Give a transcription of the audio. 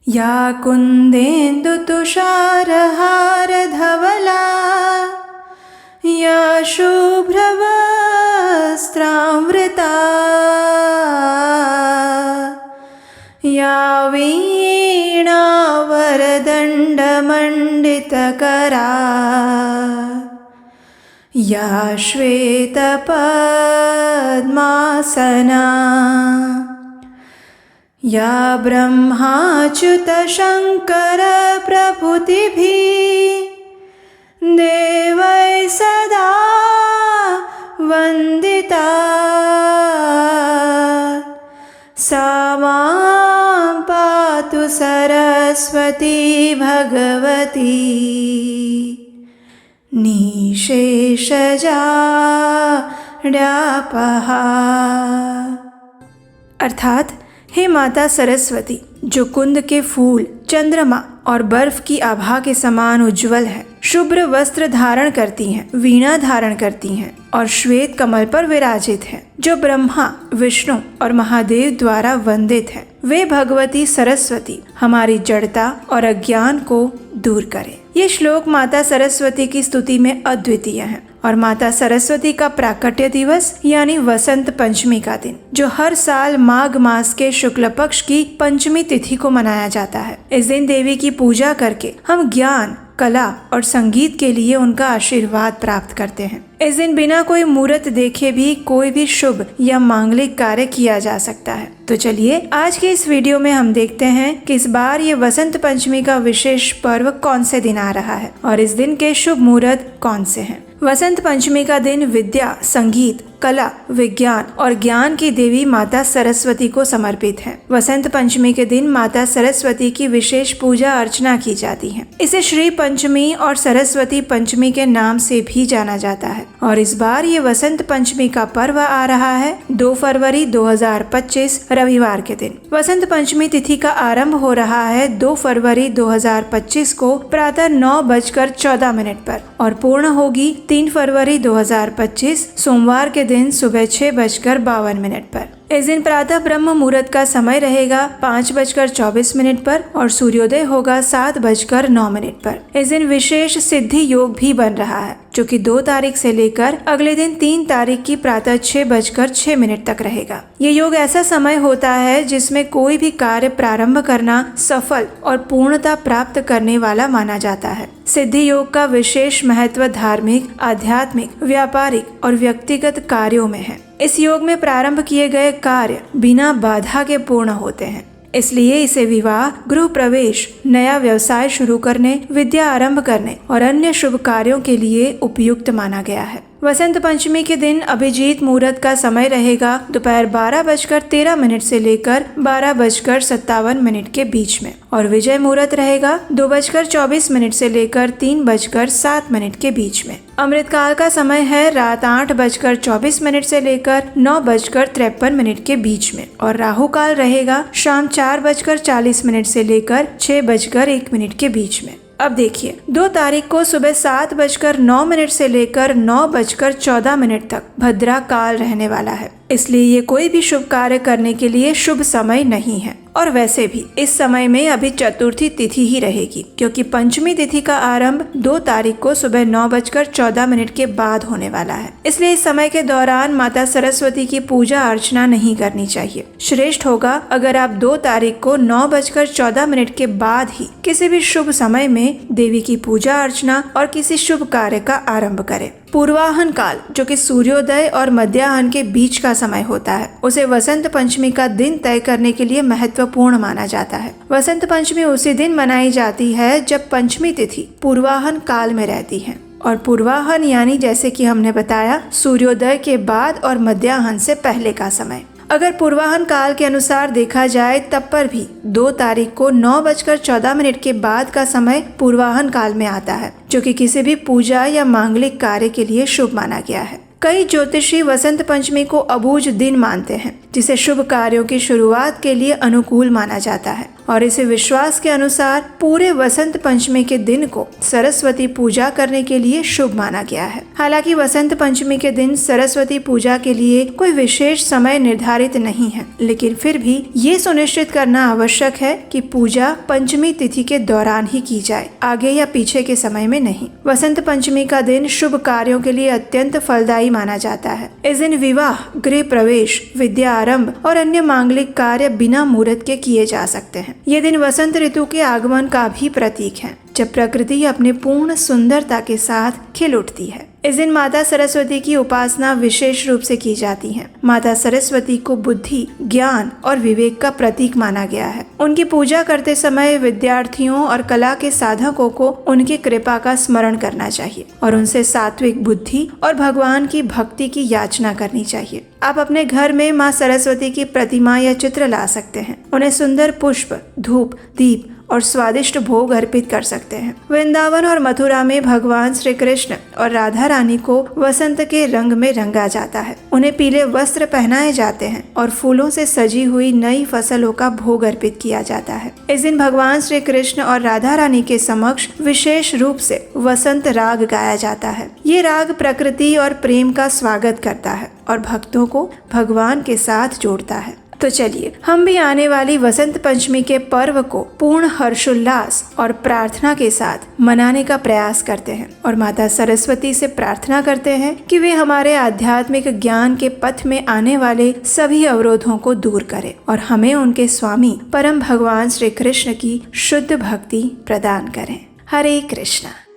या कुन्देन्दुतुषारहारधवला या शुभ्रवस्त्रामृता या वीणावरदण्डमण्डितकरा या श्वेतपद्मासना या ब्रह्माच्युतशङ्करप्रभृतिभिः देवैः सदा वन्दिता सा मां पातु सरस्वती भगवती निशेषजाड्यापहा। अर्थात हे माता सरस्वती, जो कुंद के फूल, चंद्रमा और बर्फ की आभा के समान उज्जवल है, शुभ्र वस्त्र धारण करती हैं, वीणा धारण करती हैं और श्वेत कमल पर विराजित है, जो ब्रह्मा, विष्णु और महादेव द्वारा वंदित है, वे भगवती सरस्वती हमारी जड़ता और अज्ञान को दूर करे। ये श्लोक माता सरस्वती की स्तुति में अद्वितीय है और माता सरस्वती का प्राकट्य दिवस यानी वसंत पंचमी का दिन, जो हर साल माघ मास के शुक्ल पक्ष की पंचमी तिथि को मनाया जाता है। इस दिन देवी की पूजा करके हम ज्ञान, कला और संगीत के लिए उनका आशीर्वाद प्राप्त करते हैं। इस दिन बिना कोई मुहूर्त देखे भी कोई भी शुभ या मांगलिक कार्य किया जा सकता है। तो चलिए आज के इस वीडियो में हम देखते हैं कि इस बार ये वसंत पंचमी का विशेष पर्व कौन से दिन आ रहा है और इस दिन के शुभ मुहूर्त कौन से हैं। वसंत पंचमी का दिन विद्या, संगीत, कला, विज्ञान और ज्ञान की देवी माता सरस्वती को समर्पित है। वसंत पंचमी के दिन माता सरस्वती की विशेष पूजा अर्चना की जाती है। इसे श्री पंचमी और सरस्वती पंचमी के नाम से भी जाना जाता है और इस बार ये वसंत पंचमी का पर्व आ रहा है 2 फरवरी 2025 रविवार के दिन। वसंत पंचमी तिथि का आरंभ हो रहा है 2 फरवरी 2025 को प्रातः 9:14 पर और पूर्ण होगी 3 फरवरी 2025 सोमवार के दिन सुबह 6:52 पर। इस दिन प्रातः ब्रह्म मुहूर्त का समय रहेगा 5:24 पर और सूर्योदय होगा 7:09 पर। इस दिन विशेष सिद्धि योग भी बन रहा है, जो कि 2 तारीख से लेकर अगले दिन 3 तारीख की प्रातः 6:06 तक रहेगा। ये योग ऐसा समय होता है जिसमें कोई भी कार्य प्रारंभ करना सफल और पूर्णता प्राप्त करने वाला माना जाता है। सिद्धि योग का विशेष महत्व धार्मिक, आध्यात्मिक, व्यापारिक और व्यक्तिगत कार्यों में है। इस योग में प्रारंभ किए गए कार्य बिना बाधा के पूर्ण होते हैं, इसलिए इसे विवाह, गृह प्रवेश, नया व्यवसाय शुरू करने, विद्या आरंभ करने और अन्य शुभ कार्यों के लिए उपयुक्त माना गया है। वसंत पंचमी के दिन अभिजीत मुहूर्त का समय रहेगा दोपहर 12:13 से लेकर 12:57 के बीच में और विजय मुहूर्त रहेगा 2:24 से लेकर 3:07 के बीच में। अमृत काल का समय है रात 8:24 से लेकर 9:53 के बीच में और राहु काल रहेगा शाम 4:40 से लेकर 6:01 के बीच में। अब देखिए 2 तारीख को सुबह 7:09 से लेकर 9:14 तक भद्रा काल रहने वाला है, इसलिए ये कोई भी शुभ कार्य करने के लिए शुभ समय नहीं है। और वैसे भी इस समय में अभी चतुर्थी तिथि ही रहेगी, क्योंकि पंचमी तिथि का आरंभ 2 तारीख को सुबह 9:14 के बाद होने वाला है। इसलिए इस समय के दौरान माता सरस्वती की पूजा अर्चना नहीं करनी चाहिए। श्रेष्ठ होगा अगर आप 2 तारीख को 9:14 के बाद ही किसी भी शुभ समय में देवी की पूजा अर्चना और किसी शुभ कार्य का आरंभ करें। पूर्वाहन काल, जो कि सूर्योदय और मध्याह्न के बीच का समय होता है, उसे वसंत पंचमी का दिन तय करने के लिए महत्वपूर्ण माना जाता है। वसंत पंचमी उसी दिन मनाई जाती है जब पंचमी तिथि पूर्वाहन काल में रहती है और पूर्वाहन यानी जैसे कि हमने बताया सूर्योदय के बाद और मध्याह्न से पहले का समय। अगर पूर्वाहन काल के अनुसार देखा जाए तब पर भी 2 तारीख को 9:14 के बाद का समय पूर्वाहन काल में आता है, जो कि किसी भी पूजा या मांगलिक कार्य के लिए शुभ माना गया है। कई ज्योतिषी वसंत पंचमी को अबूझ दिन मानते हैं, जिसे शुभ कार्यों की शुरुआत के लिए अनुकूल माना जाता है और इसे विश्वास के अनुसार पूरे वसंत पंचमी के दिन को सरस्वती पूजा करने के लिए शुभ माना गया है। हालांकि वसंत पंचमी के दिन सरस्वती पूजा के लिए कोई विशेष समय निर्धारित नहीं है, लेकिन फिर भी ये सुनिश्चित करना आवश्यक है कि पूजा पंचमी तिथि के दौरान ही की जाए, आगे या पीछे के समय में नहीं। वसंत पंचमी का दिन शुभ कार्यों के लिए अत्यंत फलदायी माना जाता है। इस दिन विवाह, गृह प्रवेश, विद्या आरंभ और अन्य मांगलिक कार्य बिना मुहूर्त के किए जा सकते हैं। ये दिन वसंत ऋतु के आगमन का भी प्रतीक है, जब प्रकृति अपने पूर्ण सुंदरता के साथ खिल उठती है। इस दिन माता सरस्वती की उपासना विशेष रूप से की जाती है। माता सरस्वती को बुद्धि, ज्ञान और विवेक का प्रतीक माना गया है। उनकी पूजा करते समय विद्यार्थियों और कला के साधकों को उनकी कृपा का स्मरण करना चाहिए और उनसे सात्विक बुद्धि और भगवान की भक्ति की याचना करनी चाहिए। आप अपने घर में माँ सरस्वती की प्रतिमा या चित्र ला सकते हैं। उन्हें सुंदर पुष्प, धूप, दीप और स्वादिष्ट भोग अर्पित कर सकते हैं। वृंदावन और मथुरा में भगवान श्री कृष्ण और राधा रानी को वसंत के रंग में रंगा जाता है। उन्हें पीले वस्त्र पहनाए जाते हैं और फूलों से सजी हुई नई फसलों का भोग अर्पित किया जाता है। इस दिन भगवान श्री कृष्ण और राधा रानी के समक्ष विशेष रूप से वसंत राग गाया जाता है। ये राग प्रकृति और प्रेम का स्वागत करता है और भक्तों को भगवान के साथ जोड़ता है। तो चलिए हम भी आने वाली वसंत पंचमी के पर्व को पूर्ण हर्षोल्लास और प्रार्थना के साथ मनाने का प्रयास करते हैं और माता सरस्वती से प्रार्थना करते हैं कि वे हमारे आध्यात्मिक ज्ञान के पथ में आने वाले सभी अवरोधों को दूर करें और हमें उनके स्वामी परम भगवान श्री कृष्ण की शुद्ध भक्ति प्रदान करें। हरे कृष्णा।